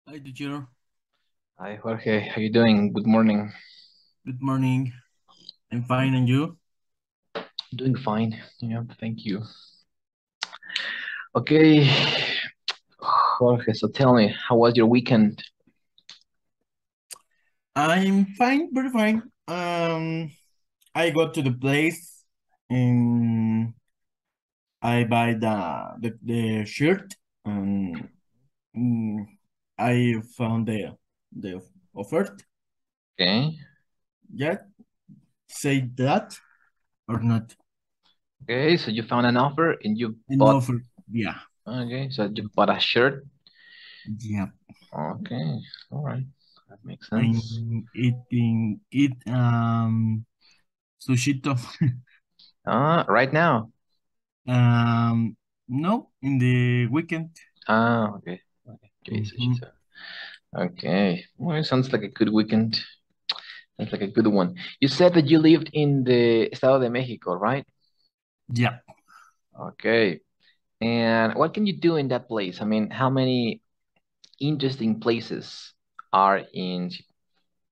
Hi, teacher. Hi, Jorge. How you doing? Good morning. Good morning. I'm fine, and you? Doing fine. Yeah, thank you. Okay, Jorge. So tell me, how was your weekend? I'm fine, very fine. I go to the place and I buy the shirt and mm, I found the offer. Okay. Yeah, say that or not? Okay. So you found an offer and you An bought. offer. Yeah, Okay. So you bought a shirt. yeah. Okay. All right. That makes sense. I'm eating it sushito. Right now. um, no, in the weekend. Okay. Okay. Okay. Mhm. Sushito. Okay. Well, it sounds like a good weekend. Sounds like a good one. You said that you lived in the Estado de Mexico, right? Yeah. Okay. And what can you do in that place? I mean, how many interesting places are in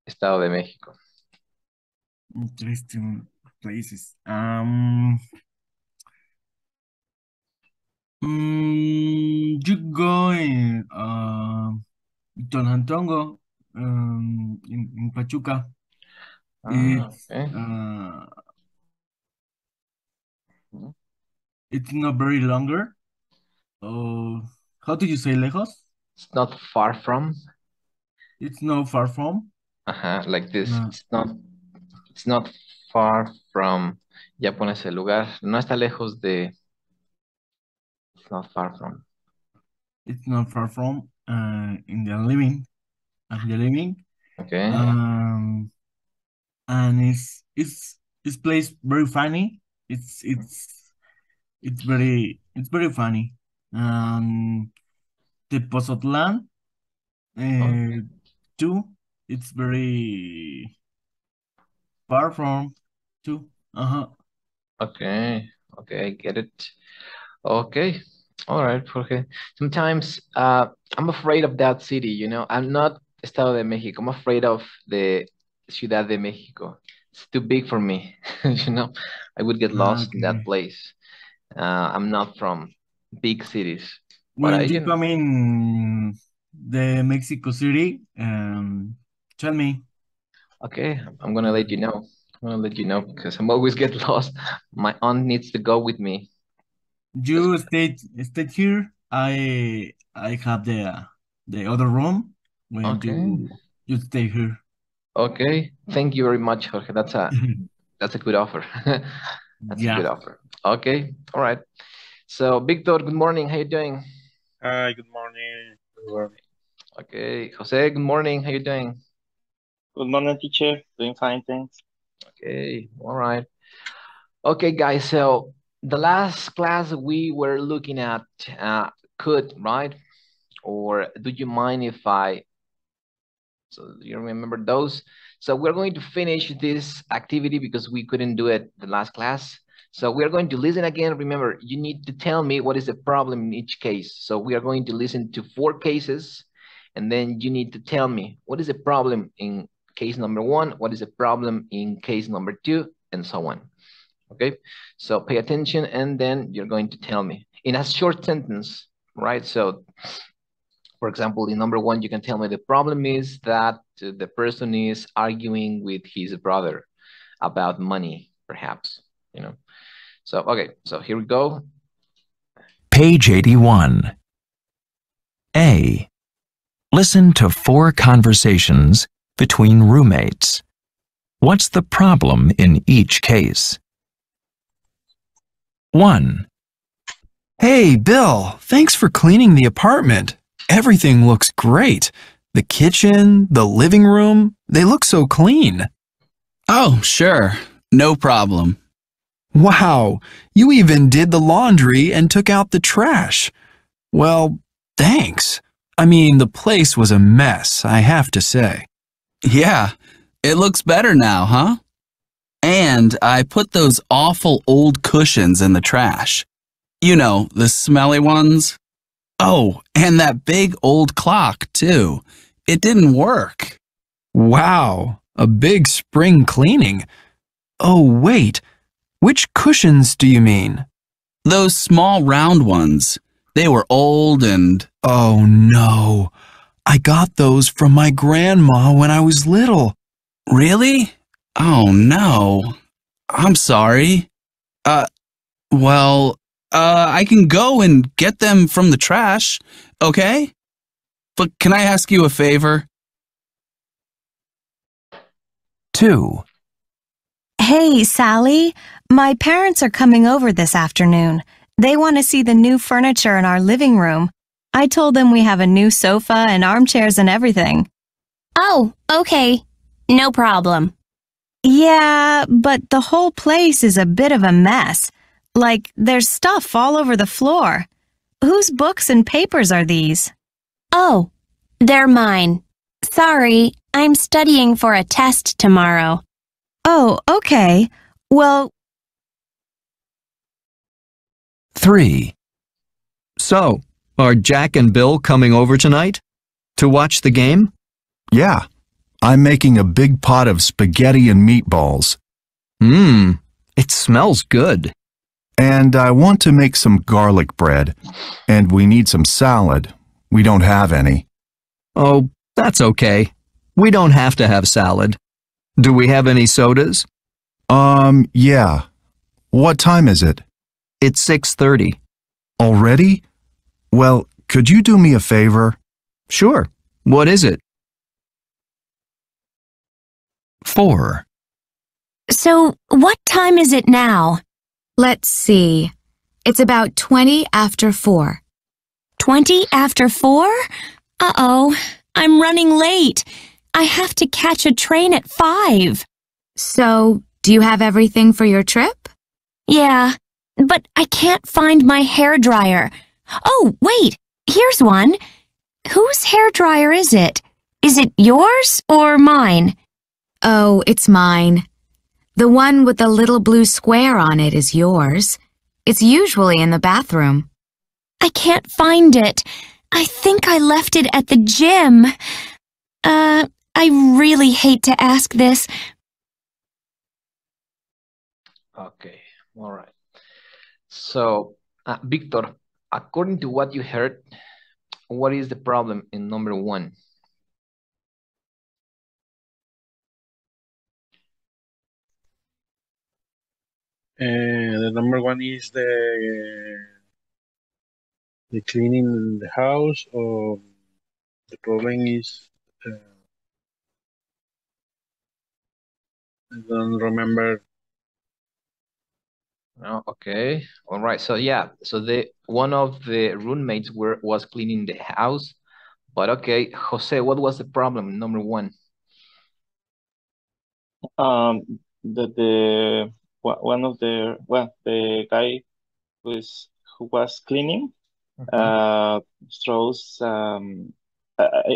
Estado de Mexico? Interesting places. You go in Tonantongo, in Pachuca. It's Okay. uh, Mhm. it's not very longer. Oh, how do you say lejos? It's not far from, It's not far from. like this. No, It's not far from, ya pones el lugar. No está lejos de, it's not far from. it's not far from. In the living, I'm the living. Okay. Um, and it's place very funny. It's very funny. The Pozotlan Okay. uh, too. It's very far from too. Uh-huh. Okay. Okay. I get it. Okay. All right, Jorge. Sometimes I'm afraid of that city, I'm not Estado de Mexico. I'm afraid of the Ciudad de Mexico. It's too big for me. I would get lost in that Okay. place. I'm not from big cities, but When you come in the Mexico City, tell me. okay, I'm gonna let you know. I'm gonna let you know because I'm always get lost. My aunt needs to go with me. That's You stay here. I have the other room when okay. you stay here. Okay. Thank you very much, Jorge. That's a good offer. That's a Yeah. good offer. Okay. All right. So, Victor, good morning. How you doing? Hi, good morning, everyone. Okay. Jose, good morning. How you doing? Good morning, teacher. Doing fine, thanks. Okay. All right. Okay, guys. So, the last class we were looking at could, right? Or do you mind if I, so you remember those? So we're going to finish this activity because we couldn't do it the last class. So we are going to listen again. Remember, you need to tell me what is the problem in each case. So we are going to listen to 4 cases, and then you need to tell me what is the problem in case number 1, what is the problem in case number 2, and so on. Okay, so pay attention, and then you're going to tell me in a short sentence, right? So for example, in number 1, you can tell me the problem is that the person is arguing with his brother about money, perhaps. So, okay, so here we go. Page 81. A. Listen to 4 conversations between roommates. What's the problem in each case? 1. Hey, Bill, thanks for cleaning the apartment. Everything looks great. The kitchen, the living room, they look so clean. Oh, sure. No problem. Wow, you even did the laundry and took out the trash. Well, thanks. I mean, the place was a mess, I have to say. Yeah, it looks better now, huh? And I put those awful old cushions in the trash. You know, the smelly ones. Oh, and that big old clock, too. It didn't work. Wow, a big spring cleaning. Oh, wait, which cushions do you mean? Those small round ones. They were old and... Oh, no. I got those from my grandma when I was little. Really? Oh, no. I'm sorry. Uh, I can go and get them from the trash, okay? But can I ask you a favor? 2. Hey, Sally. My parents are coming over this afternoon. They want to see the new furniture in our living room. I told them we have a new sofa and armchairs and everything. Oh, okay. No problem. Yeah, but the whole place is a bit of a mess. Like, there's stuff all over the floor. Whose books and papers are these? Oh, they're mine. Sorry, I'm studying for a test tomorrow. Oh, okay. Well, 3. So, are Jack and Bill coming over tonight? To watch the game? Yeah, I'm making a big pot of spaghetti and meatballs. It smells good. And I want to make some garlic bread. And we need some salad. We don't have any. Oh, that's okay. We don't have to have salad. Do we have any sodas? Yeah. What time is it? It's 6:30. Already? Well, could you do me a favor? Sure. What is it? 4. So, what time is it now? Let's see. It's about 20 after 4. 20 after 4? Uh-oh, I'm running late. I have to catch a train at 5. So, do you have everything for your trip? Yeah, but I can't find my hairdryer. Oh, wait, here's one. Whose hairdryer is it? Is it yours or mine? Oh, it's mine. The one with the little blue square on it is yours. It's usually in the bathroom. I can't find it. I think I left it at the gym. I really hate to ask this. Okay, all right. So, Victor, according to what you heard, what is the problem in number 1? The number 1 is the cleaning in the house, or the problem is I don't remember. Oh, okay, all right. So yeah, so the one of the roommates was cleaning the house, but okay, Jose, what was the problem? Number 1. The one of the guy who was cleaning throws I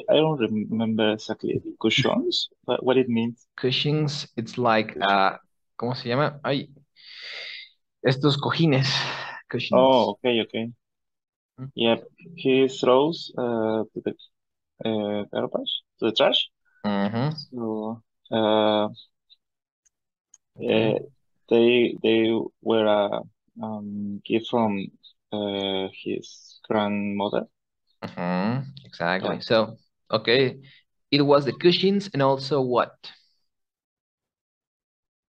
don't remember exactly cushions, what it means. Cushings, it's like ¿cómo se llama? Ay, estos cojines, cushions. Oh, okay. Yeah, he throws to the garbage, to the trash. So Okay. they were a gift from his grandmother. Exactly. Yeah. So, okay, it was the cushions and also what?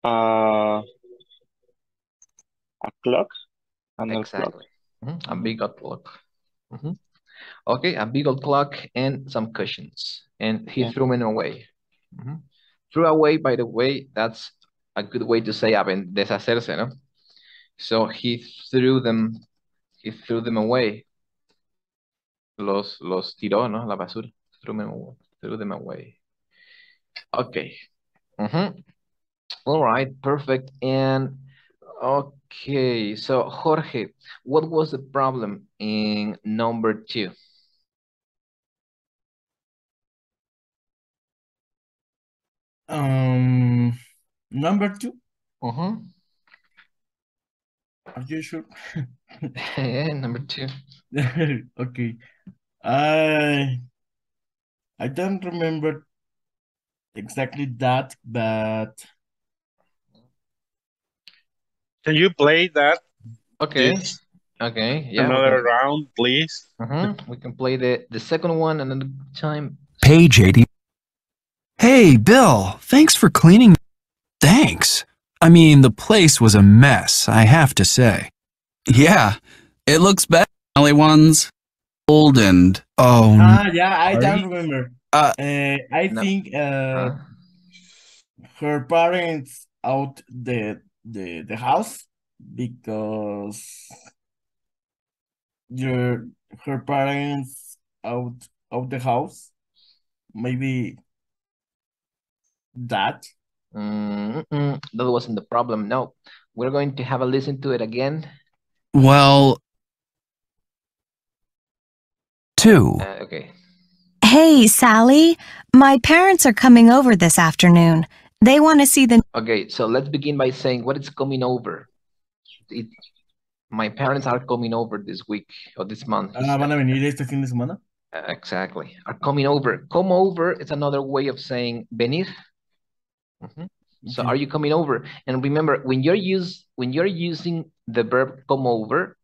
A clock, an old clock. Exactly. A big old clock. Okay, a big old clock and some cushions. And he threw them away. Threw away, by the way, that's a good way to say deshacerse, no? So he threw them away. Los tiró, ¿no? La basura. Threw them away. Okay. All right, perfect. And okay, so Jorge, what was the problem in number 2? Number 2. Are you sure? Yeah, number 2. Okay. I I don't remember exactly that, but Can you play that? Okay. This Okay. Yeah, we another can. round, please. We can play the second one another time. Page 80. Hey, Bill, thanks for cleaning. Thanks. I mean, the place was a mess, I have to say. Yeah, it looks better. Only one's old and Oh, yeah, I don't sorry. remember. Uh, I No. think her parents out the house because your her parents out the house. Maybe that. That wasn't the problem. No, we're going to have a listen to it again. well, 2. Okay. Hey, Sally, my parents are coming over this afternoon. They want to see the. Okay, so let's begin by saying what is coming over. My parents are coming over this week or this month. He Van a said. venir este fin de semana. Exactly. Are coming over. Come over is another way of saying venir. So Okay. are you coming over? And remember, when you're using the verb come over,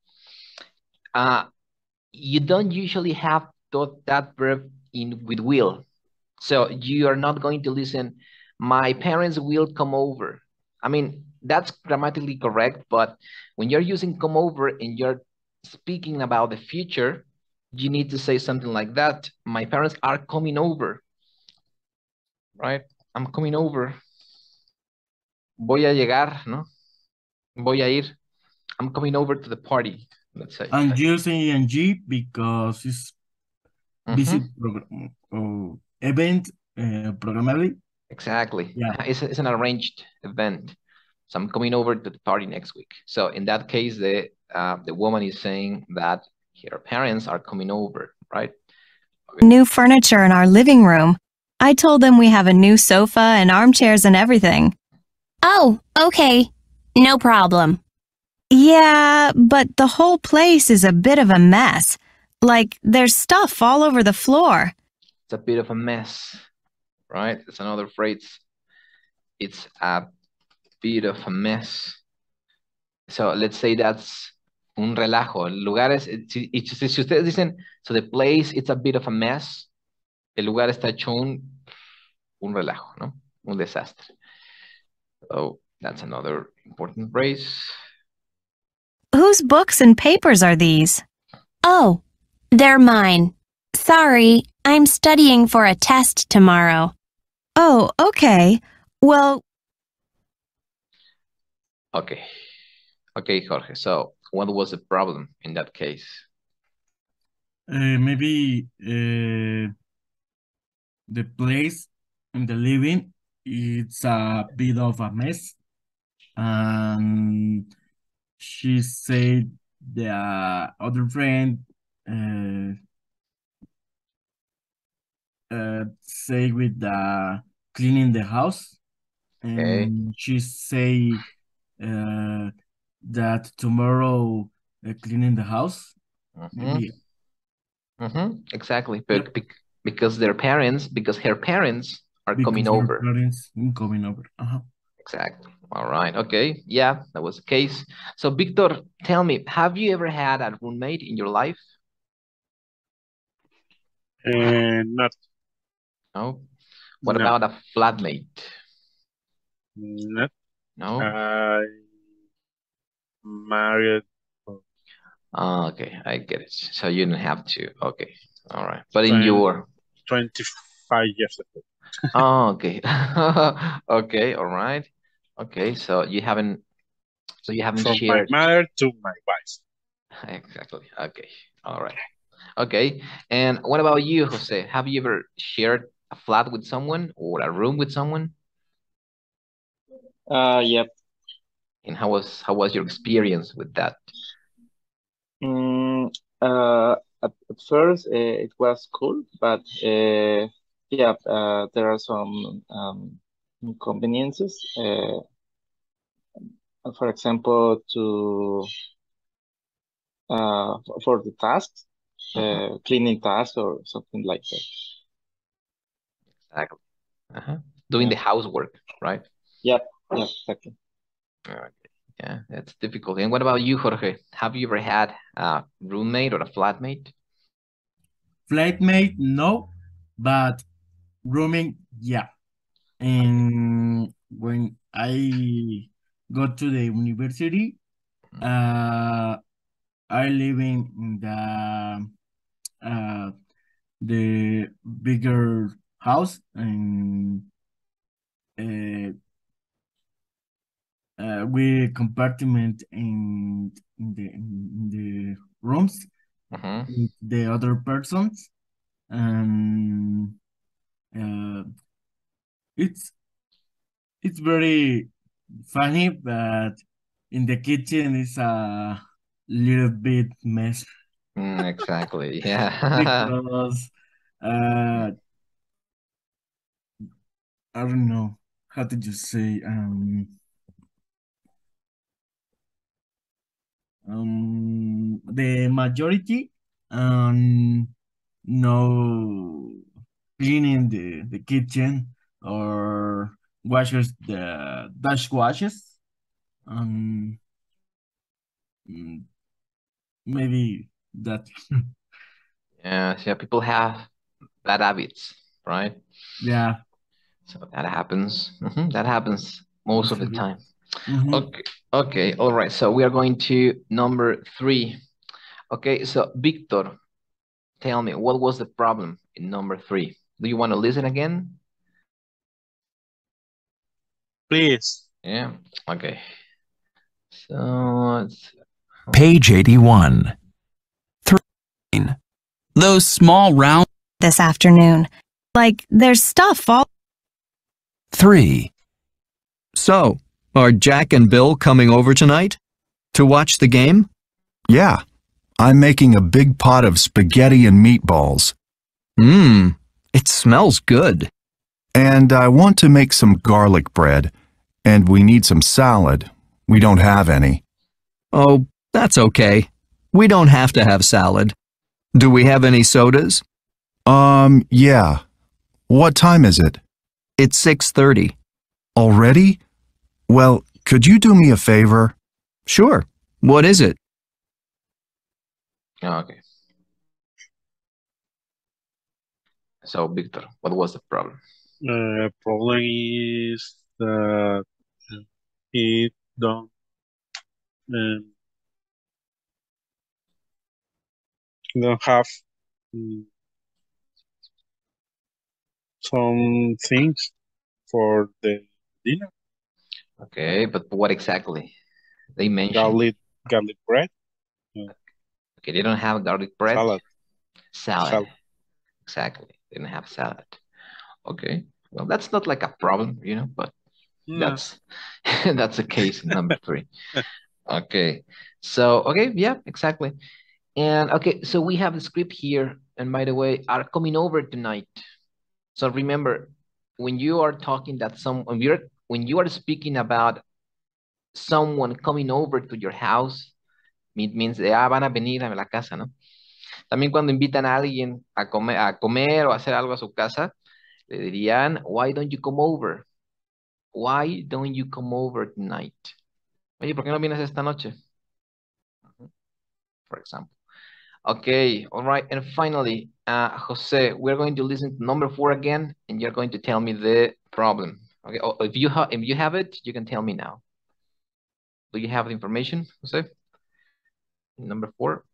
you don't usually have that verb in with will. So you are not going to listen, my parents will come over. I mean, that's grammatically correct, but when you're using come over and you're speaking about the future, you need to say something like that. My parents are coming over, right? I'm coming over. Voy a llegar, ¿no? Voy a ir. I'm coming over to the party, let's say. And using ing because it's visit program event programmably. Exactly. Yeah. It's an arranged event. So I'm coming over to the party next week. So in that case, the woman is saying that her parents are coming over, right? New furniture in our living room. I told them we have a new sofa and armchairs and everything. Oh, okay. No problem. Yeah, but the whole place is a bit of a mess. Like, there's stuff all over the floor. It's a bit of a mess, right? It's another phrase. It's a bit of a mess. So let's say that's un relajo. El lugar es, si ustedes dicen, so the place, it's a bit of a mess, el lugar está hecho un relajo, ¿no? Un desastre. So that's another important phrase. Whose books and papers are these? Oh, they're mine. Sorry, I'm studying for a test tomorrow. Oh, okay. Well, Okay. Okay, Jorge. So what was the problem in that case? Maybe the place in the living it's a bit of a mess, and she said the other friend say with the cleaning the house, Okay. and she say that tomorrow cleaning the house. Maybe. Exactly. Yep. Because her parents are coming Because her over. parents coming over. Exactly. All right. Okay. Yeah, that was the case. So, Victor, tell me, have you ever had a roommate in your life? Not. No. What No. about a flatmate? No. No. I married. Okay, I get it. So you didn't have to. Okay. All right. But in your 25 years ago. Oh, okay. Okay, all right. Okay, so you haven't From shared. my mother to my wife. Exactly. Okay. All right. Okay. And what about you, Jose? Have you ever shared a flat with someone or a room with someone? Yep. And how was your experience with that? At first, it was cool, but yeah, there are some inconveniences. For example, for the tasks, cleaning tasks or something like that. Exactly. Doing the housework, right? Yep, exactly. Okay. Yeah, that's difficult. And what about you, Jorge? Have you ever had a roommate or a flatmate? Flatmate, no, but rooming, yeah. And when I go to the university, I live in the bigger house, and uh, we compartment in the rooms with the other persons, and uh, it's it's very funny, but in the kitchen is a little bit mess. Exactly. Yeah. Because I don't know how to just say the majority no cleaning the kitchen or washes the dash washes, um mm, maybe that. Yeah, people have bad habits, right? Yeah. So that happens. That happens most of the time. Mm-hmm. Okay, all right. So we are going to number 3. Okay, so Victor, tell me, what was the problem in number 3? Do you want to listen again? Please. Yeah, okay. So Page 81. 3. Those small round this afternoon. Like, there's stuff all 3. So, are Jack and Bill coming over tonight? To watch the game? Yeah, I'm making a big pot of spaghetti and meatballs. It smells good. And I want to make some garlic bread. And we need some salad. We don't have any. Oh, that's okay. We don't have to have salad. Do we have any sodas? Yeah. What time is it? It's 6:30. Already? Well, could you do me a favor? Sure. What is it? okay. So Victor, what was the problem? Problem is that he don't have some things for the dinner. Okay, but what exactly? They mentioned garlic bread. Okay, they don't have garlic bread. Salad. Exactly. They don't have salad. Okay. Well, that's not like a problem, but that's that's the case in number 3. Okay. So, okay, yeah, exactly. And okay, so we have the script here, and by the way, are coming over tonight. So remember, when you are talking that when you are speaking about someone coming over to your house, it means van a venir a la casa, ¿no? También cuando invitan a alguien a comer o a hacer algo a su casa, le dirían, why don't you come over? Why don't you come over tonight? Oye, ¿por qué no vienes esta noche? For example. Okay, all right. And finally, Jose, we're going to listen to number 4 again, and you're going to tell me the problem. Okay, if you have it, you can tell me now. Do you have the information, Jose? Number 4.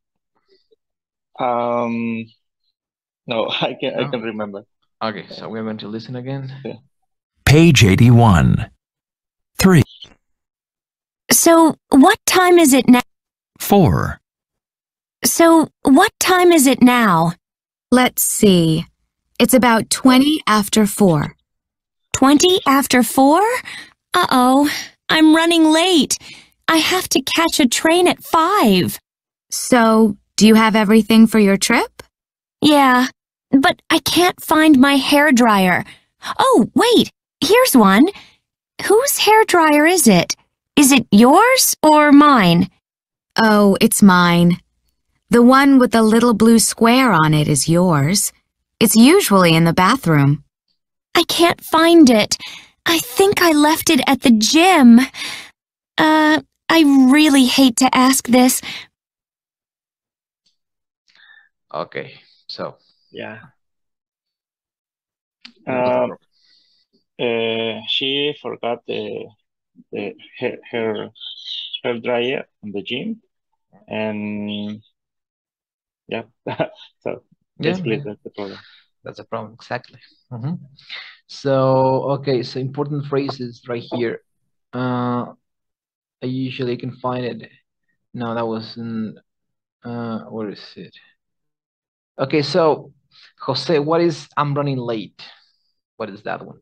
No, I can remember. Okay, so we're going to listen again. Yeah. Page 81. 3. So, what time is it now? 4. So, what time is it now? Let's see. It's about 20 after 4. 20 after 4? Uh-oh, I'm running late. I have to catch a train at 5. So, do you have everything for your trip? Yeah, but I can't find my hairdryer. Oh, wait, here's one. Whose hairdryer is it? Is it yours or mine? Oh, it's mine. The one with the little blue square on it is yours. It's usually in the bathroom. I can't find it. I think I left it at the gym. I really hate to ask this. Okay, so Yeah. what was She forgot her hair dryer in the gym, and yeah, so basically that's the problem. That's a problem, exactly. So, okay, so important phrases right here. I usually can find it. No, that was in, where is it? Okay, so, Jose, what is I'm running late? What is that one?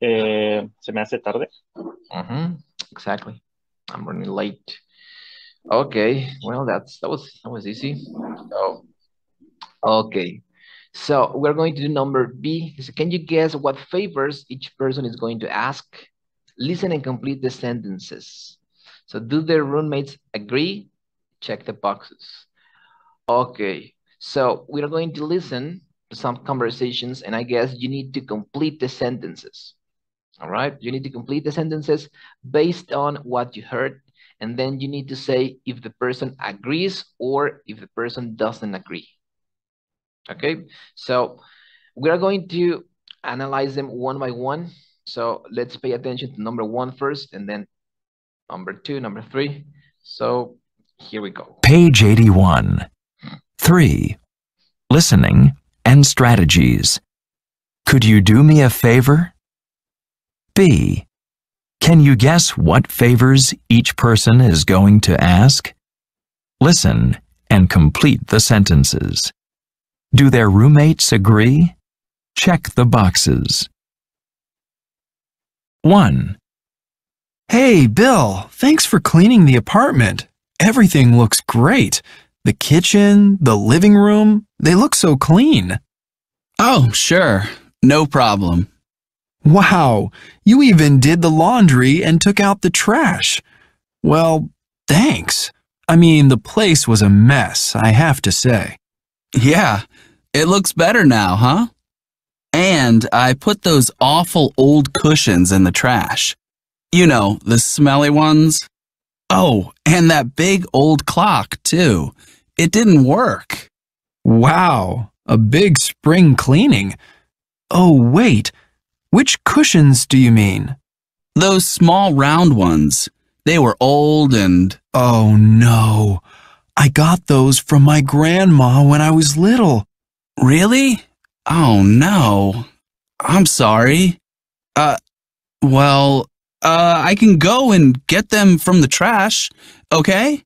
Se me hace tarde. Exactly. I'm running late. Okay, well, that was easy. So, okay. So we're going to do number B. So can you guess what favors each person is going to ask? Listen and complete the sentences. So do their roommates agree? Check the boxes. Okay, so we are going to listen to some conversations, and I guess you need to complete the sentences. All right, you need to complete the sentences based on what you heard, and then you need to say if the person agrees or if the person doesn't agree. Okay, so we are going to analyze them one by one. So let's pay attention to number 1 first, and then number 2, number 3. So here we go. Page 81. 3. Listening and strategies. Could you do me a favor? B. Can you guess what favors each person is going to ask? Listen and complete the sentences. Do their roommates agree? Check the boxes. 1. Hey, Bill, thanks for cleaning the apartment. Everything looks great. The kitchen, the living room, they look so clean. Oh, sure. No problem. Wow, you even did the laundry and took out the trash. Well, thanks. I mean, the place was a mess, I have to say. Yeah, it looks better now, huh? And I put those awful old cushions in the trash. You know, the smelly ones. Oh, and that big old clock, too. It didn't work. Wow, a big spring cleaning. Oh, wait, which cushions do you mean? Those small round ones. They were old and... Oh, no. I got those from my grandma when I was little. Really? Oh, no. I'm sorry. I can go and get them from the trash, okay?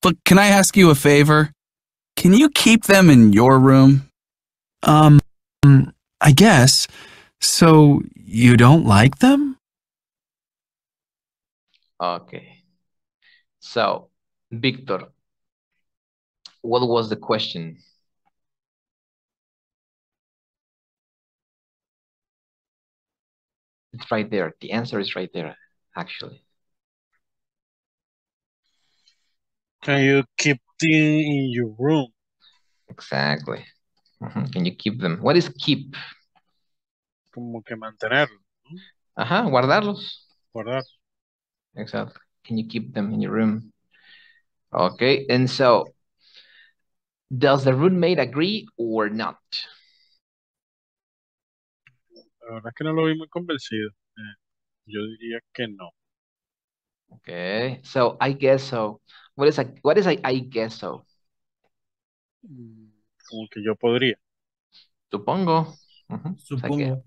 But can I ask you a favor? Can you keep them in your room? I guess. So you don't like them? Okay. So, Victor, what was the question? It's right there. The answer is right there, actually. Can you keep them in your room? Exactly. Can you keep them? What is keep? Como que mantenerlo. Guardarlos. Guardar. Exactly. Can you keep them in your room? Okay, and so, does the roommate agree or not? La verdad es que no lo vi muy convencido. Yo diría que no. Okay, so I guess so. What is I guess so? Como que yo podría. Supongo. Supongo.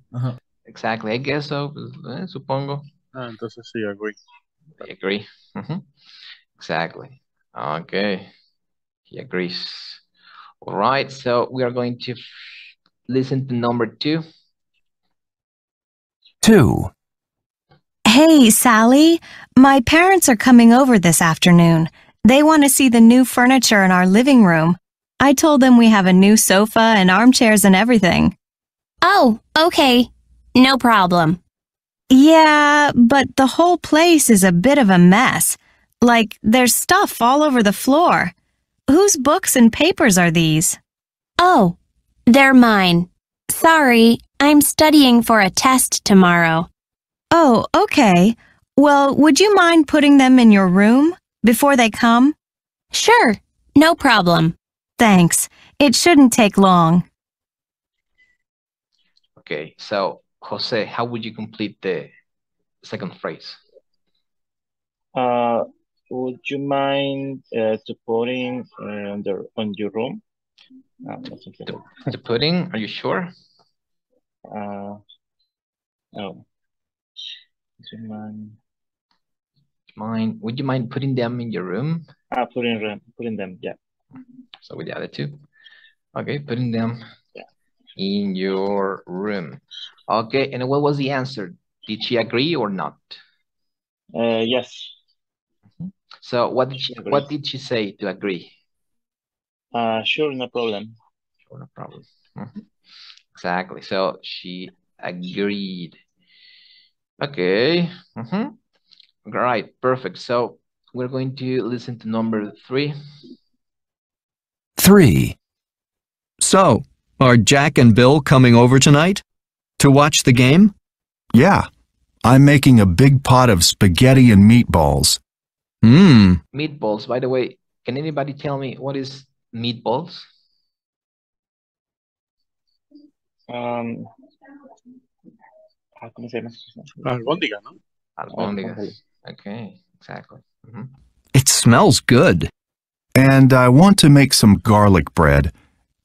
Exactly, I guess so. Supongo. Entonces sí, agree. I agree. Exactly. Okay. He agrees. All right, so we are going to listen to number 2. 2. Hey, Sally. My parents are coming over this afternoon. They want to see the new furniture in our living room. I told them we have a new sofa and armchairs and everything. Oh, okay. No problem. Yeah, but the whole place is a bit of a mess. Like, there's stuff all over the floor. Whose books and papers are these? Oh, they're mine. Sorry, I'm studying for a test tomorrow. Oh, okay. Well, would you mind putting them in your room before they come? Sure, no problem. Thanks. It shouldn't take long. Okay, so Jose, how would you complete the second phrase? Would you mind to putting on your room? To putting, are you sure? No. Would you mind? Would you mind putting them in your room? Putting them, yeah. So with the other two. Okay, putting them in your room. Okay, and what was the answer? Did she agree or not? Yes. So what did she say to agree? Sure, no problem. Sure, no problem. Exactly. So she agreed. Okay. Right. Perfect. So we're going to listen to number 3. 3. So, are Jack and Bill coming over tonight to watch the game? Yeah, I'm making a big pot of spaghetti and meatballs. Meatballs, by the way, can anybody tell me what is meatballs? How can I say this? Albóndiga, ¿no? Albóndigas. Okay, exactly. It smells good. And I want to make some garlic bread,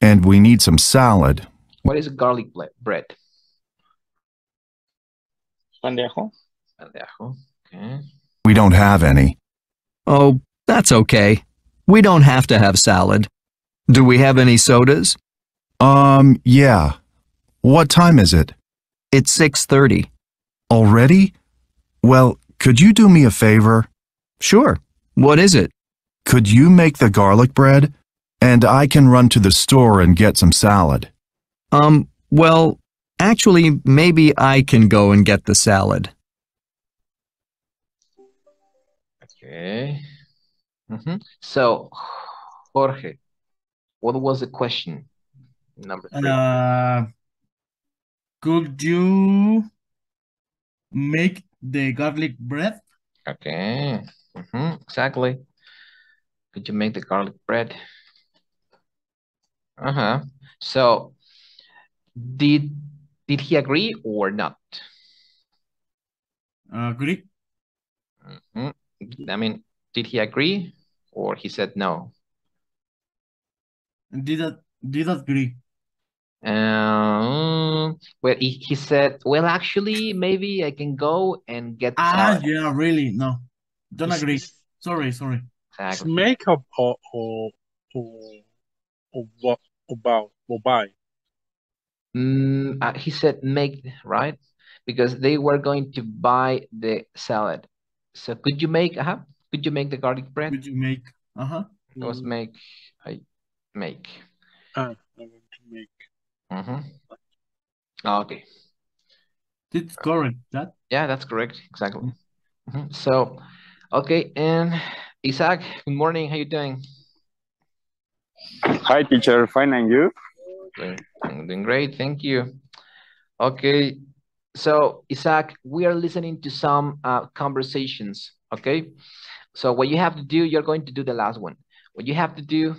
and we need some salad. What is garlic bread? Pan de ajo. Pan de ajo. Okay. We don't have any. Oh, that's okay. We don't have to have salad. Do we have any sodas? Yeah. What time is it? It's 6:30. Already? Well, could you do me a favor? Sure. What is it? Could you make the garlic bread? And I can run to the store and get some salad. Well, actually, maybe I can go and get the salad. Okay. So, Jorge, what was the question? Number 3. Could you make the garlic bread? Okay. Exactly. Could you make the garlic bread? So, did he agree or not? Agree. I mean, did he agree or he said no? Did agree. Well, he said, well, actually, maybe I can go and get the salad. Yeah, really, no. Don't agree. Sorry. Exactly. Make or buy. He said make, right? Because they were going to buy the salad. So could you make the garlic bread? Could you make? It was make. I make. I'm going to make. Okay. That's correct. Yeah, that's correct. Exactly. So, okay, and Isaac, good morning. How you doing? Hi, teacher. Fine, and you? I'm doing great. Thank you. Okay. So, Isaac, we are listening to some conversations. Okay. So what you have to do, you're going to do the last one. What you have to do,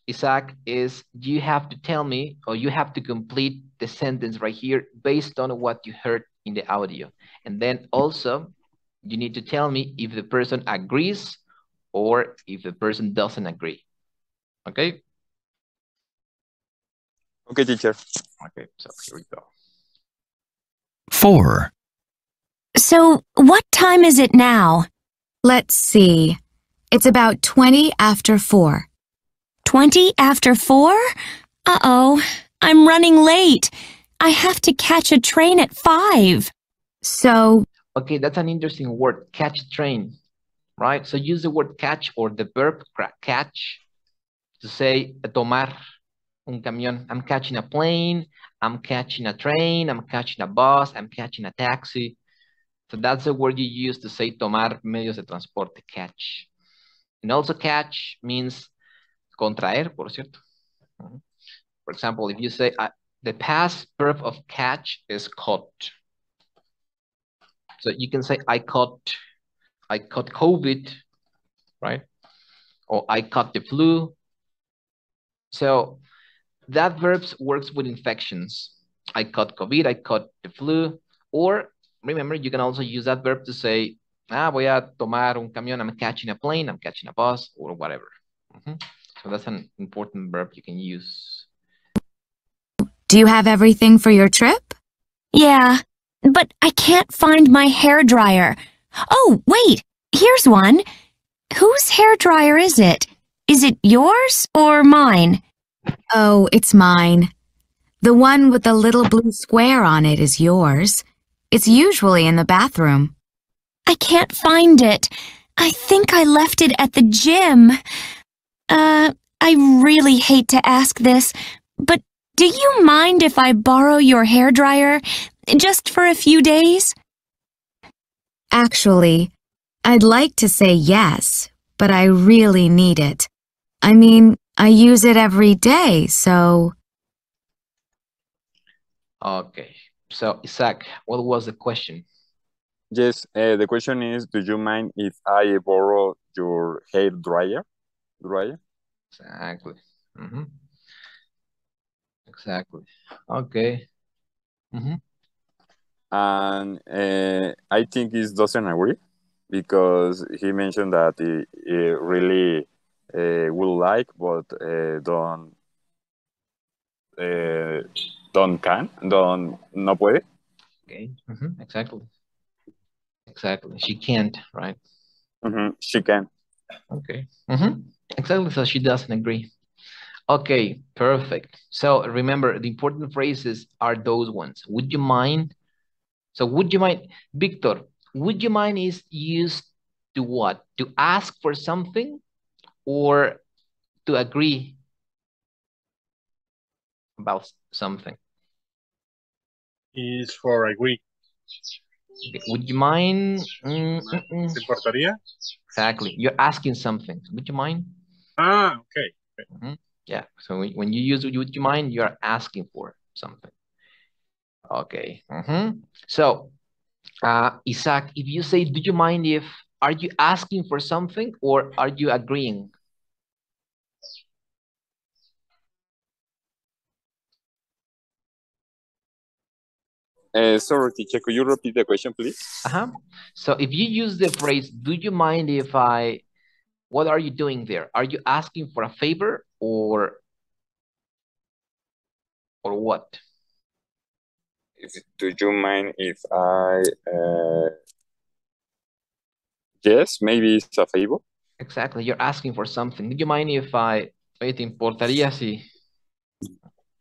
Isaac, is you have to tell me, or you have to complete the sentence right here based on what you heard in the audio. And then also, you need to tell me if the person agrees or if the person doesn't agree. Okay? Okay, teacher. Okay, so here we go. 4. So, what time is it now? Let's see. It's about 20 after 4. 20 after 4? Uh-oh, I'm running late. I have to catch a train at 5. So... Okay, that's an interesting word, catch train, right? So use the word catch or the verb catch to say tomar un camión. I'm catching a plane, I'm catching a train, I'm catching a bus, I'm catching a taxi. So that's the word you use to say tomar medios de transporte, catch. And also catch means contraer, por cierto. For example, if you say the past verb of catch is caught. So you can say I caught COVID, right? Or I caught the flu. So that verb works with infections. I caught COVID, I caught the flu. Or remember, you can also use that verb to say, voy a tomar un camión, I'm catching a plane, I'm catching a bus, or whatever. So that's an important verb you can use. Do you have everything for your trip? Yeah, but I can't find my hairdryer. Oh, wait, here's one. Whose hairdryer is it? Is it yours or mine? Oh, it's mine. The one with the little blue square on it is yours. It's usually in the bathroom. I can't find it. I think I left it at the gym. I really hate to ask this, but do you mind if I borrow your hairdryer just for a few days? Actually, I'd like to say yes, but I really need it. I mean, I use it every day, so... Okay, so Isaac, what was the question? Yes, the question is, do you mind if I borrow your hair dryer? Exactly. Exactly. Okay. And I think he doesn't agree because he mentioned that he really would like, but no puede. Okay. Exactly. Exactly. She can't, right? She can. Okay. Exactly. So she doesn't agree. Okay, perfect. So remember, the important phrases are those ones. Would you mind? So would you mind, Victor, would you mind is used to what? To ask for something or to agree about something? Is for agree. Okay. Would you mind? ¿Te importaría? Exactly. You're asking something. Would you mind? Okay. Yeah. So when you use would you mind, you're asking for something. Okay. So, Isaac, if you say, do you mind if, are you asking for something or are you agreeing? Sorry, teacher, could you repeat the question, please? So if you use the phrase, do you mind if what are you doing there? Are you asking for a favor or what? Do you mind if I, yes, maybe it's a favor. Exactly, you're asking for something. Do you mind if oye, ¿te importaría si?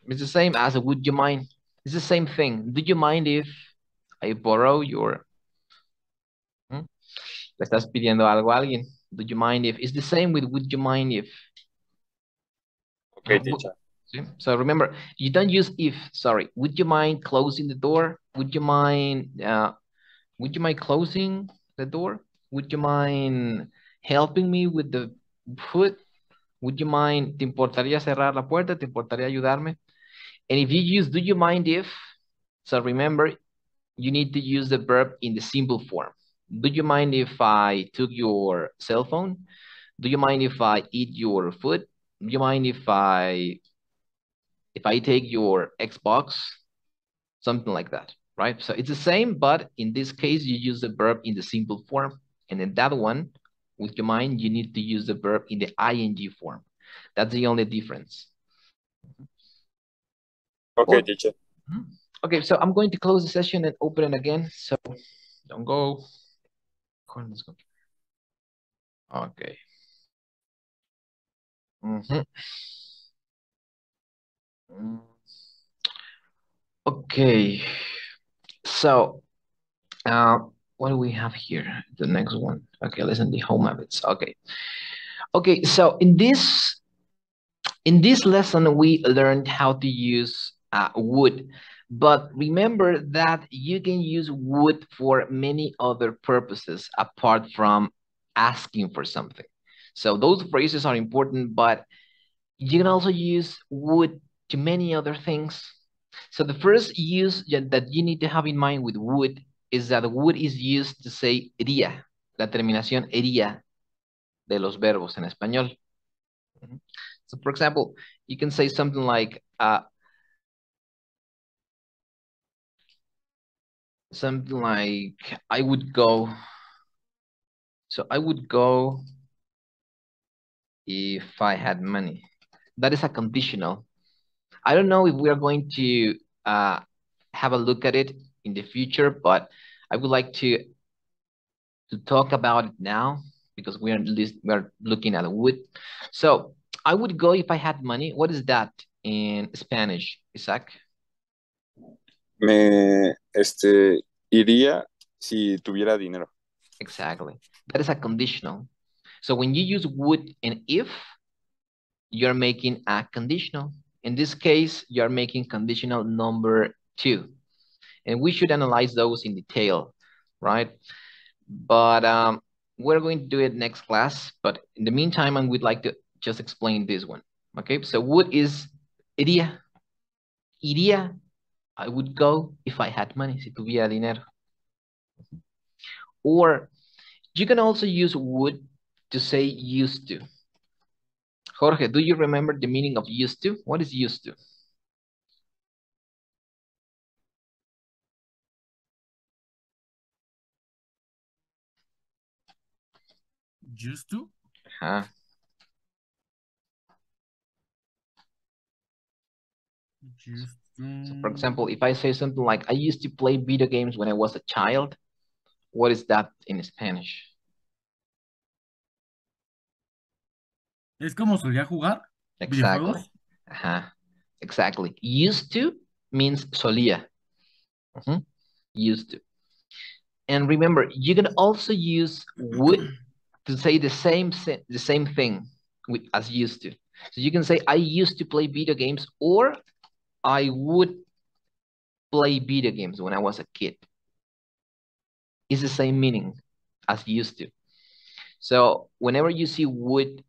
It's the same as a would you mind. It's the same thing. Do you mind if I borrow your... Le estás pidiendo algo a alguien. Do you mind if? It's the same with would you mind if. Okay, teacher. So remember, you don't use if, sorry. Would you mind closing the door? Would you mind closing the door? Would you mind helping me with the food? Would you mind, ¿te importaría cerrar la puerta? ¿Te importaría ayudarme? And if you use do you mind if, so remember, you need to use the verb in the simple form. Do you mind if I took your cell phone? Do you mind if I eat your food? Do you mind if I take your Xbox? Something like that, right? So it's the same, but in this case, you use the verb in the simple form. And in that one, with your mind, you need to use the verb in the ing form. That's the only difference. Okay, teacher. Okay, so I'm going to close the session and open it again. So don't go. Let's go. Okay. Okay. So, what do we have here? The next one. Okay, listen, the home habits. Okay. Okay, so in this lesson, we learned how to use would. But remember that you can use would for many other purposes apart from asking for something. So those phrases are important, but you can also use would to many other things. So the first use that you need to have in mind with would is that would is used to say iría, la terminación iría de los verbos en español. So for example, you can say something like, I would go. So I would go if I had money. That is a conditional. I don't know if we are going to have a look at it in the future, but I would like to talk about it now because we are looking at would. So I would go if I had money. What is that in Spanish, Isaac? Iría si tuviera dinero. Exactly. That is a conditional. So when you use would and if, you're making a conditional. In this case, you're making conditional number 2. And we should analyze those in detail, right? But we're going to do it next class. But in the meantime, I would like to just explain this one. Okay, so would is iría. Iría, I would go if I had money, si tuviera dinero. Or you can also use would to say used to. Jorge, do you remember the meaning of used to? What is used to? Used to? Used to. So for example, if I say something like, I used to play video games when I was a child, what is that in Spanish? Es como solía jugar Exactly. videojuegos. Exactly. Used to means solía. Used to. And remember, you can also use would to say the same thing as used to. So you can say, I used to play video games, or I would play video games when I was a kid. It's the same meaning as used to. So whenever you see would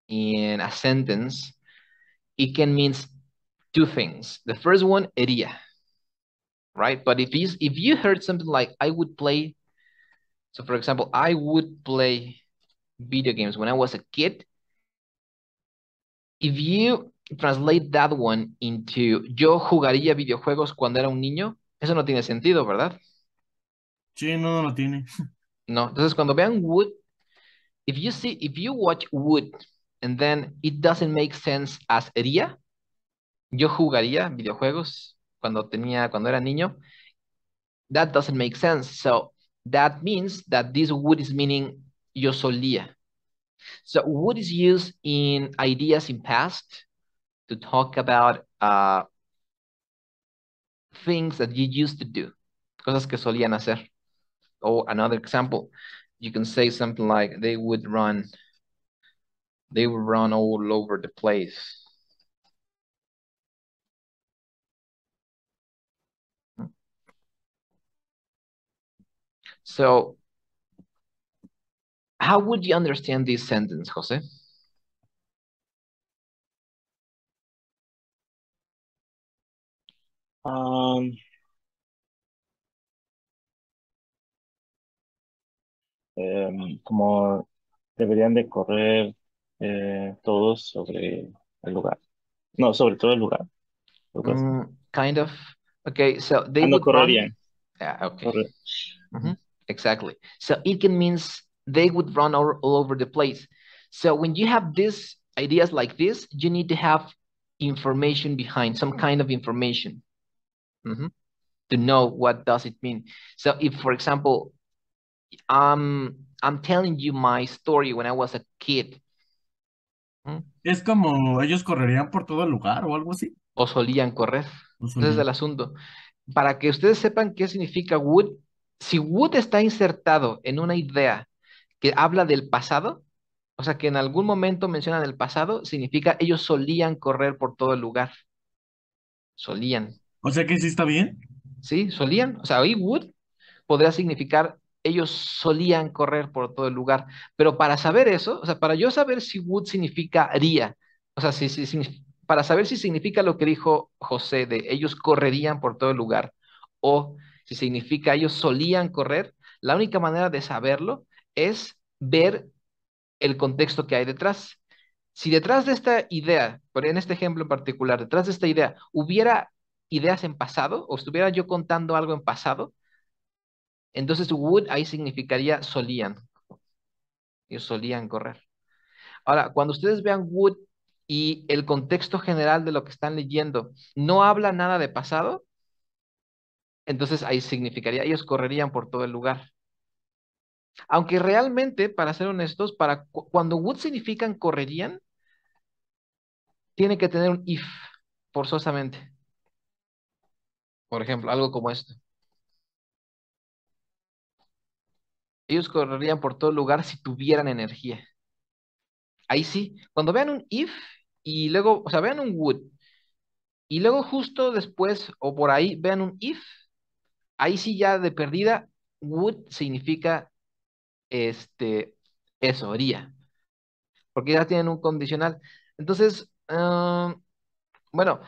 in a sentence, it can mean 2 things. The first one, iría, right? But if you heard something like, I would play, so for example, I would play video games when I was a kid. If you translate that one into yo jugaría videojuegos cuando era un niño, eso no tiene sentido, ¿verdad? Sí, no lo tiene. No, entonces cuando vean would, if you watch would and then it doesn't make sense as haría, yo jugaría videojuegos cuando era niño, that doesn't make sense. So that means that this would is meaning yo solía. So would is used in ideas in past to talk about things that you used to do, cosas que solían hacer. Or another example, you can say something like, they would run all over the place. So how would you understand this sentence, Jose? Como deberían de correr todos sobre el lugar. No, sobre todo el lugar. Kind of. Okay, so they no would run. correrían. Yeah, okay. Exactly. So it can means they would run all over the place. So when you have these ideas like this, you need to have information behind, some kind of information to know what does it mean. So if, for example, I'm telling you my story when I was a kid. Es como ellos correrían por todo el lugar o algo así. O solían correr. Ese es el asunto. Para que ustedes sepan qué significa would, si would está insertado en una idea que habla del pasado, o sea, que en algún momento mencionan el pasado, significa ellos solían correr por todo el lugar. Solían. O sea que sí está bien. ¿Sí? Solían. O sea, ahí would podría significar ellos solían correr por todo el lugar. Pero para saber eso, o sea, para yo saber si would significa haría, o sea, para saber si significa lo que dijo José de ellos correrían por todo el lugar, o si significa ellos solían correr, la única manera de saberlo es ver el contexto que hay detrás. Si detrás de esta idea, pero en este ejemplo en particular, detrás de esta idea hubiera ideas en pasado, o estuviera yo contando algo en pasado, entonces would ahí significaría solían. Ellos solían correr. Ahora, cuando ustedes vean would y el contexto general de lo que están leyendo no habla nada de pasado, entonces ahí significaría ellos correrían por todo el lugar. Aunque realmente, para ser honestos, cuando would significan correrían, tiene que tener un if, forzosamente. Por ejemplo, algo como esto. Ellos correrían por todo el lugar si tuvieran energía. Ahí sí, cuando vean un if y luego, o sea, vean un would y luego justo después o por ahí vean un if, ahí sí ya de perdida, would significa eso, haría, porque ya tienen un condicional. Entonces, bueno,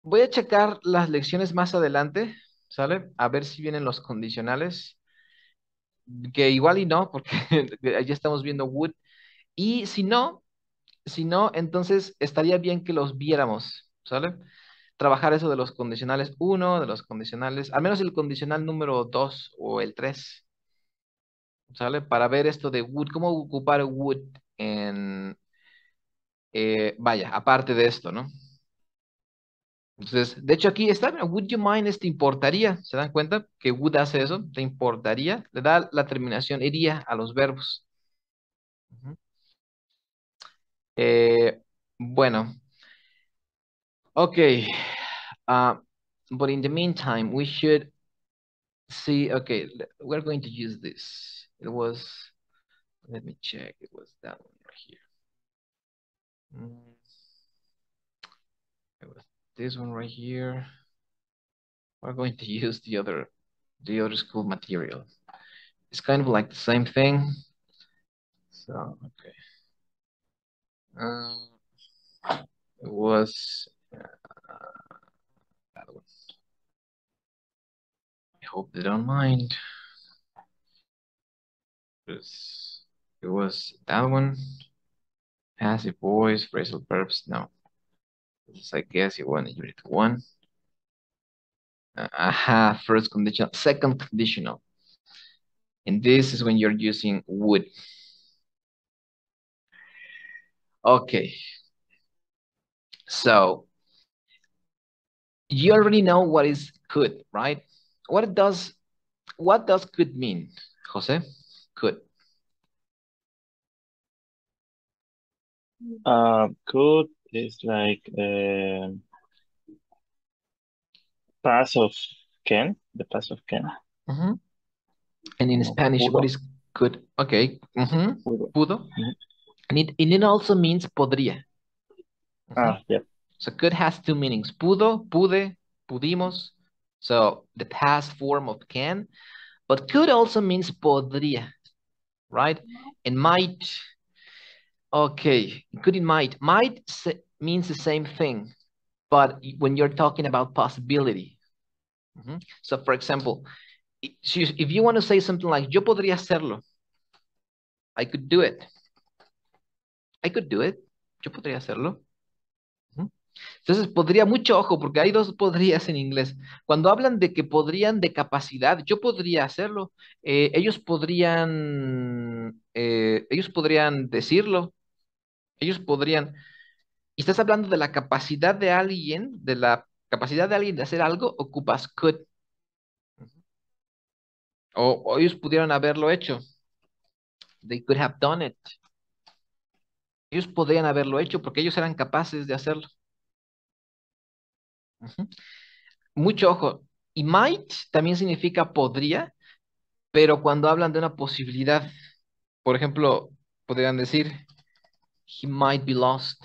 voy a checar las lecciones más adelante, ¿sale? A ver si vienen los condicionales, que igual y no, porque ya estamos viendo would. Y si no, entonces estaría bien que los viéramos, ¿sale? Trabajar eso de los condicionales uno, de los condicionales, al menos el condicional número 2 o el 3, ¿sale? Para ver esto de would, cómo ocupar would vaya, aparte de esto, ¿no? Entonces, de hecho aquí está, mira, would you mind, ¿te importaría? ¿Se dan cuenta que would hace eso? ¿Te importaría? Le da la terminación iría a los verbos. Ujú. Bueno, ok. Uh, but in the meantime, we should see, okay, we're going to use this. Let me check, it was that one right here. It was this one right here. We're going to use the other school material. It's kind of like the same thing. So, okay. It was that one. I hope they don't mind. It was that one. Passive voice, phrasal verbs. No. This is, I guess, you want unit one. Aha, first conditional, second conditional. And this is when you're using would. Okay. So you already know what is could, right? What does could mean, Jose? Could. Could is like pass of can, the pass of can. Mhm. And in Spanish, Pudo. what is could? Okay. Pudo. Pudo. And it also means podría. Yeah. So could has two meanings. Pudo, pude, pudimos. So the past form of can. But could also means podría, right? And might. Okay, could and might. Means the same thing, but when you're talking about possibility. So for example, if you want to say something like, yo podría hacerlo, I could do it. I could do it. Yo podría hacerlo. Entonces, podría, mucho ojo, porque hay dos podrías en inglés. Cuando hablan de que podrían de capacidad, yo podría hacerlo. Ellos podrían decirlo. Ellos podrían. Y estás hablando de la capacidad de alguien, de hacer algo, ocupas could. O ellos pudieron haberlo hecho. They could have done it. Ellos podrían haberlo hecho porque ellos eran capaces de hacerlo. Mucho ojo. Y might también significa podría, pero cuando hablan de una posibilidad, por ejemplo, podrían decir, he might be lost.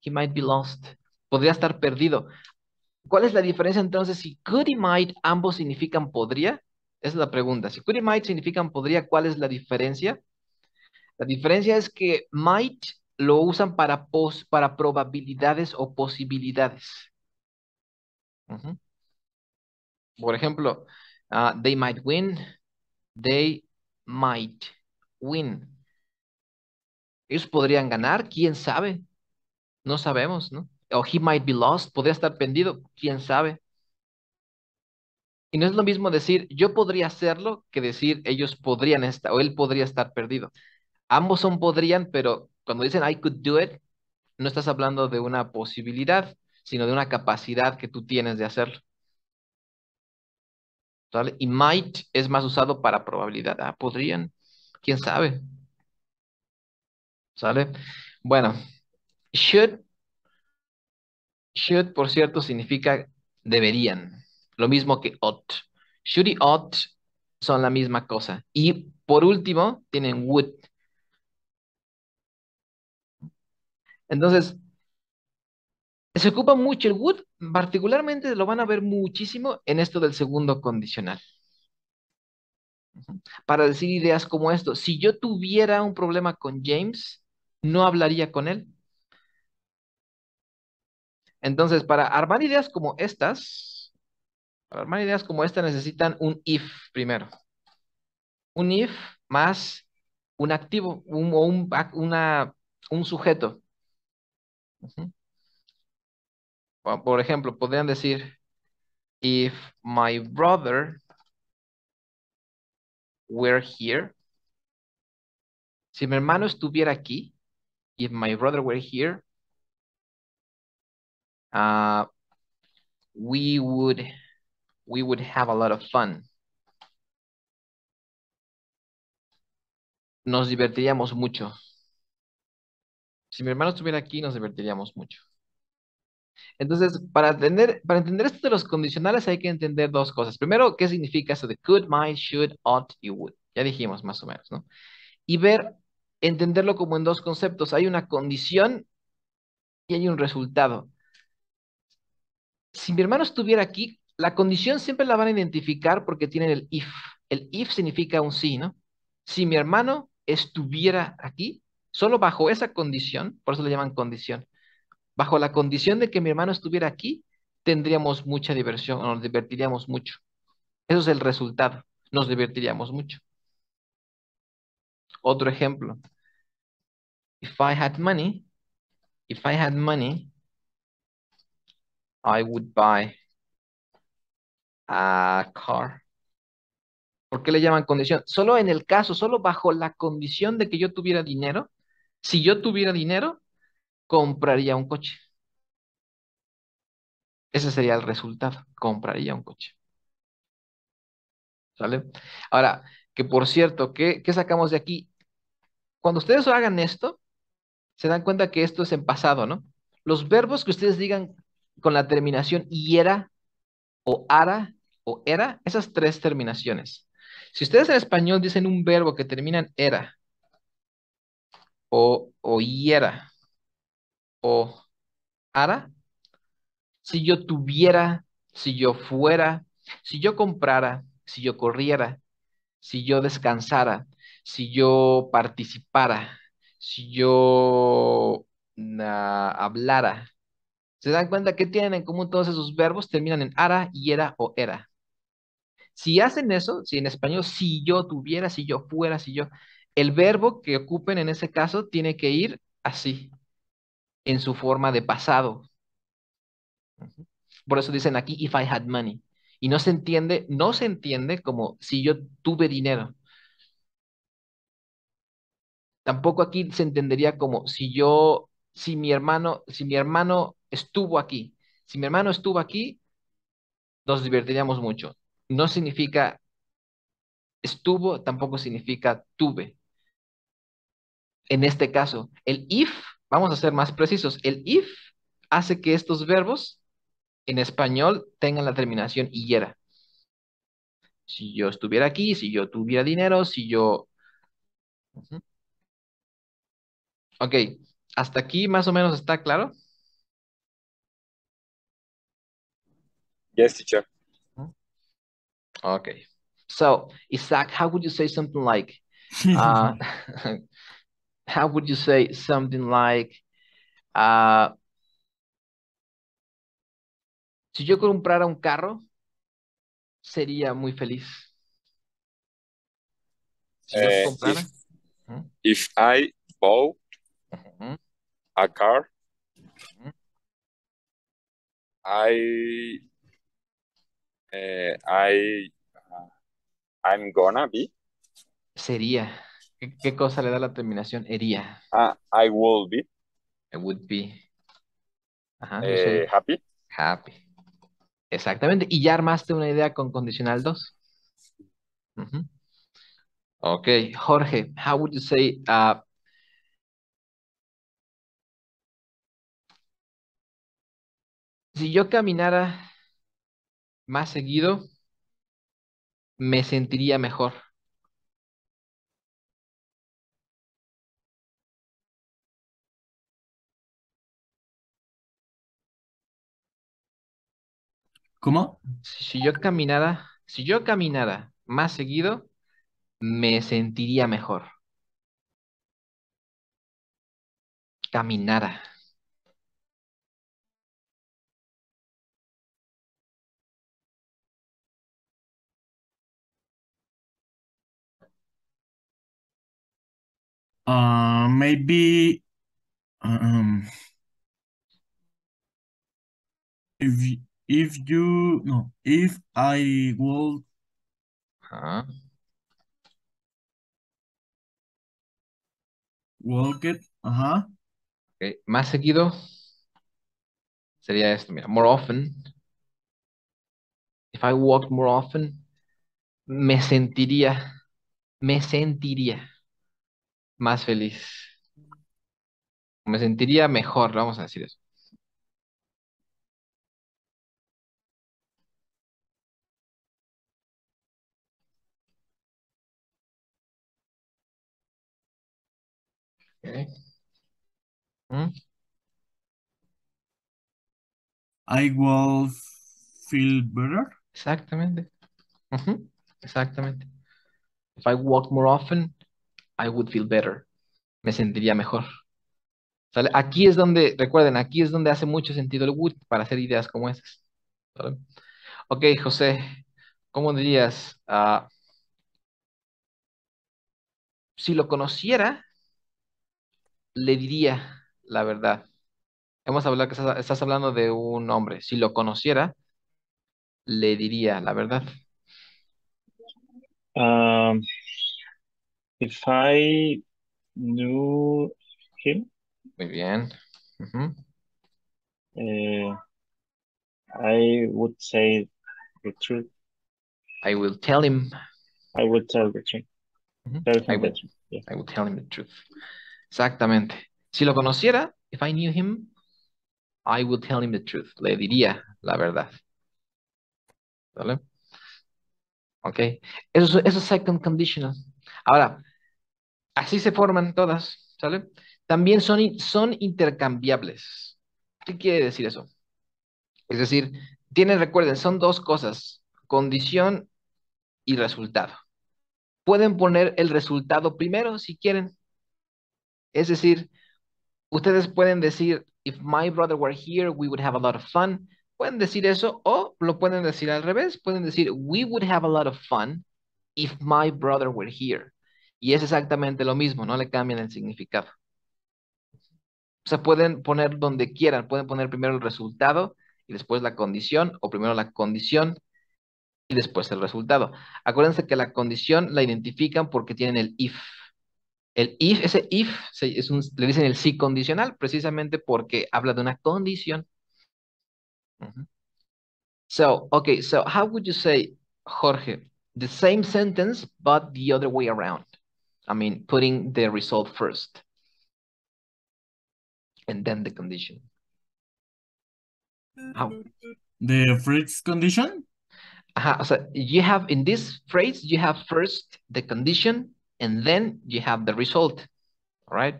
He might be lost. Podría estar perdido. ¿Cuál es la diferencia entonces si could y might ambos significan podría? Esa es la pregunta. Si could y might significan podría, ¿cuál es la diferencia? La diferencia es que might lo usan para probabilidades o posibilidades. Ujú. Por ejemplo, they might win, they might win. Ellos podrían ganar, quién sabe, no sabemos, ¿no? O he might be lost, podría estar perdido, quién sabe. Y no es lo mismo decir yo podría hacerlo que decir ellos podrían estar o él podría estar perdido. Ambos son podrían, pero cuando dicen I could do it, no estás hablando de una posibilidad, sino de una capacidad que tú tienes de hacerlo. ¿Sale? Y might es más usado para probabilidad. Ah, podrían, quién sabe. ¿Sale? Bueno, should, should, por cierto, significa deberían. Lo mismo que ought. Should y ought son la misma cosa. Y por último, tienen would. Entonces, se ocupa mucho el would, particularmente lo van a ver muchísimo en esto del segundo condicional. Para decir ideas como esto. Si yo tuviera un problema con James, no hablaría con él. Entonces, para armar ideas como esta necesitan un if primero. Un if más un activo, un sujeto. Ujú. Por ejemplo, podrían decir, if my brother were here, si mi hermano estuviera aquí, if my brother were here, uh, we would, we would have a lot of fun. Nos divertiríamos mucho. Si mi hermano estuviera aquí, nos divertiríamos mucho. Entonces, para entender esto de los condicionales hay que entender dos cosas. Primero, ¿qué significa eso de could, might, should, ought y would? Ya dijimos más o menos, ¿no? Y entenderlo como en dos conceptos. Hay una condición y hay un resultado. Si mi hermano estuviera aquí, la condición siempre la van a identificar porque tienen el if. El if significa un sí, ¿no? Si mi hermano estuviera aquí, solo bajo esa condición, por eso le llaman condición, bajo la condición de que mi hermano estuviera aquí, tendríamos mucha diversión, nos divertiríamos mucho. Eso es el resultado, nos divertiríamos mucho. Otro ejemplo. If I had money, if I had money, I would buy a car. ¿Por qué le llaman condición? Solo en el caso, solo bajo la condición de que yo tuviera dinero, si yo tuviera dinero, compraría un coche. Ese sería el resultado, compraría un coche. ¿Sale? Ahora, que por cierto, ¿qué sacamos de aquí? Cuando ustedes hagan esto, se dan cuenta que esto es en pasado, ¿no? Los verbos que ustedes digan con la terminación hiera o ara o era, esas tres terminaciones. Si ustedes en español dicen un verbo que termina en era o hiera o ara, si yo tuviera, si yo fuera, si yo comprara, si yo corriera, si yo descansara, si yo participara, si yo hablara. ¿Se dan cuenta que tienen en común todos esos verbos? Terminan en ara, hiera o era. Si hacen eso, si en español, si yo tuviera, si yo fuera, si yo, el verbo que ocupen en ese caso tiene que ir así, en su forma de pasado. Ujú. Por eso dicen aquí, if I had money. Y no se entiende como si yo tuve dinero. Tampoco aquí se entendería como si mi hermano estuvo aquí. Si mi hermano estuvo aquí, nos divertiríamos mucho. No significa estuvo, tampoco significa tuve. En este caso, el if, vamos a ser más precisos, el if hace que estos verbos en español tengan la terminación yera. Si yo estuviera aquí, si yo tuviera dinero, si yo... Ujú. Ok, hasta aquí más o menos está claro. Yes, teacher. Okay. So, Isaac, how would you say something like, uh, how would you say something like, uh, si yo comprara un carro, sería muy feliz. Si yo comprara. If I bought a car, I I'm gonna be. Sería. ¿Qué cosa le da la terminación? Ería. I will be. I would be. Ajá, yo soy Happy. happy. Exactamente. Y ya armaste una idea con condicional 2. Ok, Jorge, how would you say, si yo caminara más seguido, me sentiría mejor? ¿Cómo? Si yo caminara más seguido, me sentiría mejor. Caminara. Maybe if I will walk it, Okay. Más seguido sería esto, mira, more often. If I walked more often, me sentiría más feliz. Me sentiría mejor, vamos a decir eso. Okay. I will feel better. Exactamente. Exactamente. If I walked more often, I would feel better. Me sentiría mejor. ¿Sale? Aquí es donde, recuerden, aquí es donde hace mucho sentido el would para hacer ideas como esas. ¿Sale? Ok, José, ¿cómo dirías? Si lo conociera, le diría la verdad. Hemos hablado que estás hablando de un hombre. Si lo conociera, le diría la verdad. If I knew him, Muy bien. I would say the truth. I will tell him. I would tell the truth. Tell him the truth. Yeah. I would tell him the truth. Exactamente. Si lo conociera, if I knew him, I would tell him the truth. Le diría la verdad. ¿Vale? Ok. Eso es second conditional. Ahora, así se forman todas. ¿Sale? También son intercambiables. ¿Qué quiere decir eso? Es decir, recuerden, son dos cosas, condición y resultado. Pueden poner el resultado primero si quieren. Es decir, ustedes pueden decir, if my brother were here, we would have a lot of fun. Pueden decir eso o lo pueden decir al revés. Pueden decir, we would have a lot of fun if my brother were here. Y es exactamente lo mismo, no le cambian el significado. O sea, pueden poner donde quieran. Pueden poner primero el resultado y después la condición, o primero la condición y después el resultado. Acuérdense que la condición la identifican porque tienen el if. El if, ese if, le dicen el sí condicional, precisamente porque habla de una condición. So, okay, so how would you say, Jorge, the same sentence, but the other way around? I mean, putting the result first and then the condition. How? The first condition? So you have, in this phrase, you have first the condition and then you have the result, all right?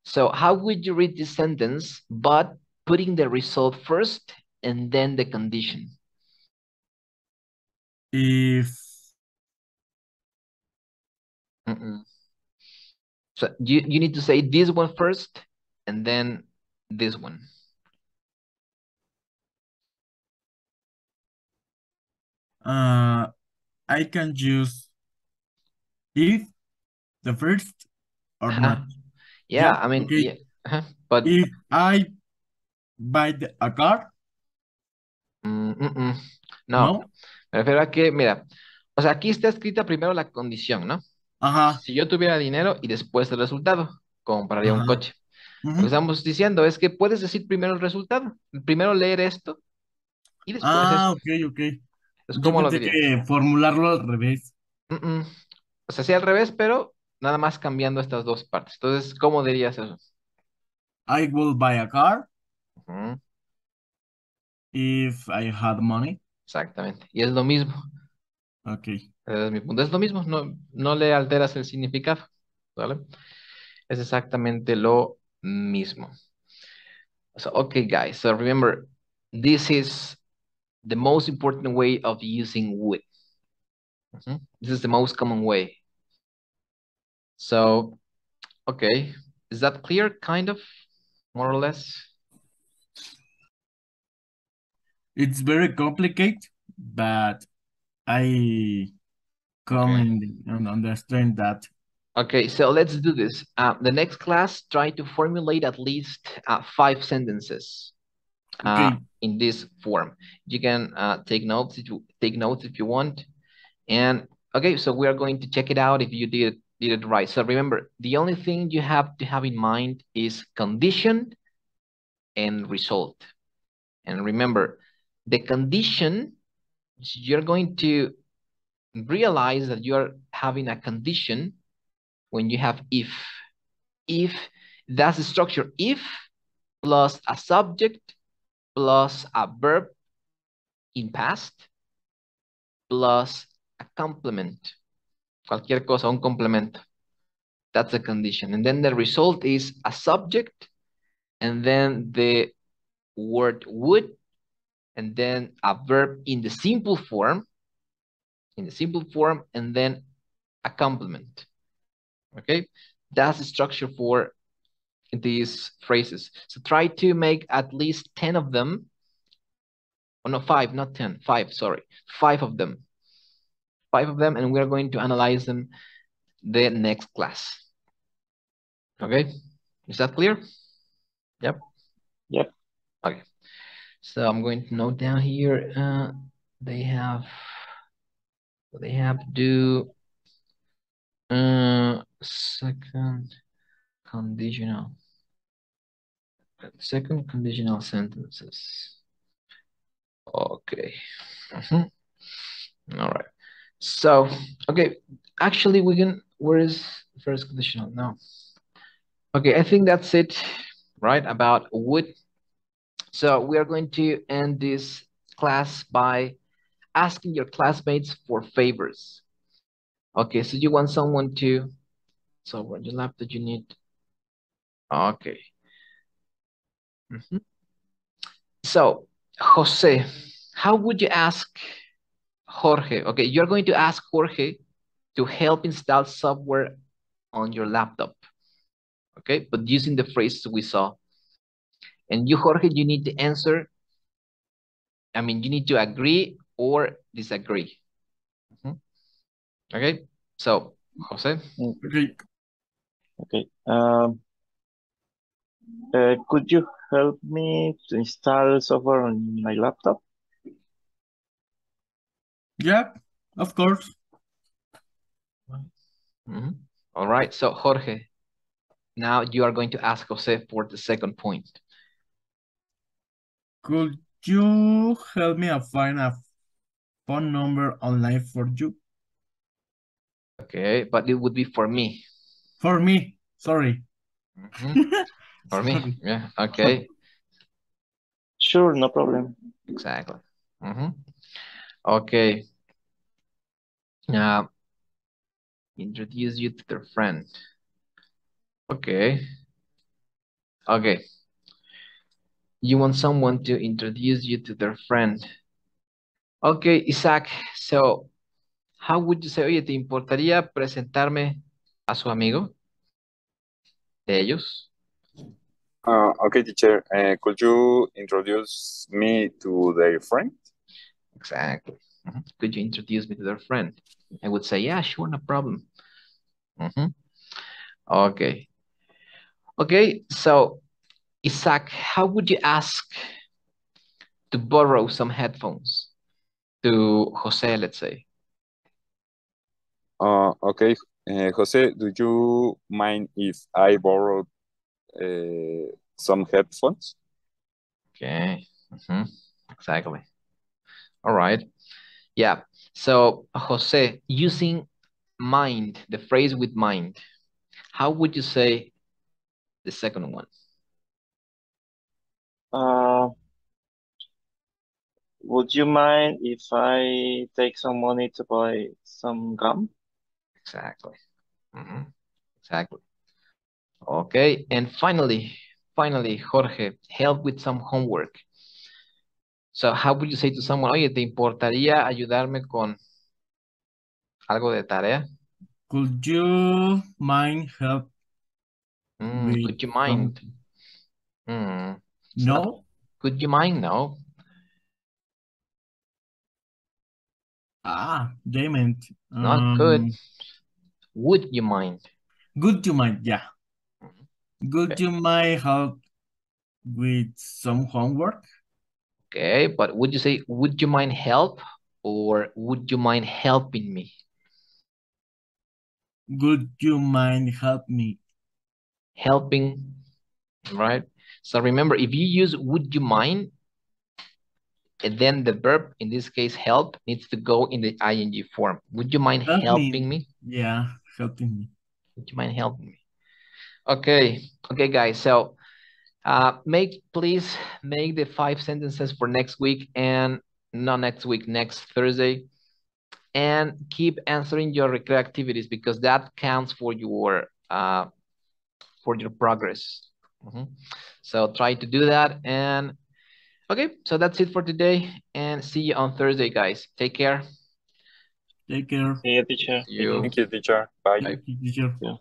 So how would you read this sentence, but putting the result first and then the condition? If So you need to say this one first and then this one. I can use if the first or not. Yeah, Yep. I mean, Okay. yeah. But If I buy a car, no, no. me refiero a que, mira, o sea, aquí está escrita primero la condición, ¿no? Ajá. Si yo tuviera dinero y después el resultado, compraría un Ajá. coche. Lo que estamos diciendo es que puedes decir primero el resultado, primero leer esto y después Ah, esto. ok, ok. Entonces, Yo ¿cómo lo pensé dirías? que formularlo al revés. O sea, sí al revés, pero nada más cambiando estas dos partes. Entonces, ¿cómo dirías eso? I will buy a car Ujú, if I had money. exactamente. Y es lo mismo. Ok. Ese es mi punto. Es lo mismo, no le alteras el significado, ¿vale? Es exactamente lo mismo. So, okay, guys. So remember, this is the most important way of using would. This is the most common way. So, okay. Is that clear, kind of, more or less? It's very complicated, but I come Okay. and understand that. Okay, so let's do this. The next class, try to formulate at least 5 sentences Okay. in this form. You can take notes if you want. And okay, so we are going to check it out if you did it right. So remember, the only thing you have to have in mind is condition and result. And remember, the condition, you're going to realize that you're having a condition when you have if. If, that's the structure. If plus a subject plus a verb in past plus a complement. Cualquier cosa, un complemento. That's a condition. And then the result is a subject and then the word would and then a verb in the simple form, and then a complement. Okay, that's the structure for these phrases. So try to make at least 10 of them. Oh no, 5, not 10, 5, sorry. 5 of them. 5 of them, and we're going to analyze them the next class. Okay, is that clear? Yep. Yep. Okay, so I'm going to note down here, they have do second conditional sentences. Okay. All right. So, okay, actually we can, where is first conditional? No. Okay, I think that's it, right, about would. So we are going to end this class by asking your classmates for favors. Okay, so you want someone to, so when you laptop you need, okay. So, Jose, how would you ask Jorge? Okay, you're going to ask Jorge to help install software on your laptop. Okay, but using the phrases we saw. And you, Jorge, you need to answer. I mean, you need to agree or disagree. Okay, so, Jose. Okay. Okay. Could you help me to install software on my laptop? Yeah, of course. All right, so Jorge, now you are going to ask Jose for the second point. Could you help me find a phone number online for you? Okay, but it would be for me. For me, sorry. For me, yeah, okay. Sure, no problem. Exactly. Okay. Now, introduce you to their friend. Okay. Okay. You want someone to introduce you to their friend. Okay, Isaac, so how would you say, oye, ¿te importaría presentarme a su amigo de ellos? Okay, teacher. Could you introduce me to their friend? Exactly. Could you introduce me to their friend? I would say, yeah, sure, no problem. Okay. Okay, so Isaac, how would you ask to borrow some headphones to Jose, let's say? Okay. Jose, do you mind if I borrow some headphones? Okay. Exactly. All right. Yeah. So, Jose, using mind, the phrase with mind, how would you say the second one? Would you mind if I take some money to buy some gum? Exactly. Exactly. Okay. And finally, Jorge, help with some homework. So, how would you say to someone, oye, ¿te importaría ayudarme con algo de tarea? Could you mind help with Could you mind? No? Could you mind? No. They meant Not could. Would you mind? Would you mind? Yeah. Would you mind help with some homework? Okay, but would you say, would you mind help or would you mind helping me? Would you mind help me? Helping, right? So remember, if you use would you mind, and then the verb, in this case, help, needs to go in the ing form. Would you mind helping me? Yeah, helping me. Would you mind helping me? Okay, guys. So please make the 5 sentences for next week, and not next week, next Thursday. And keep answering your recurring activities because that counts for your progress. So try to do that. And okay, so that's it for today, and see you on Thursday, guys. Take care. Take care. See you, teacher. See you. Thank you, teacher. Bye. Bye. Teacher. Yeah.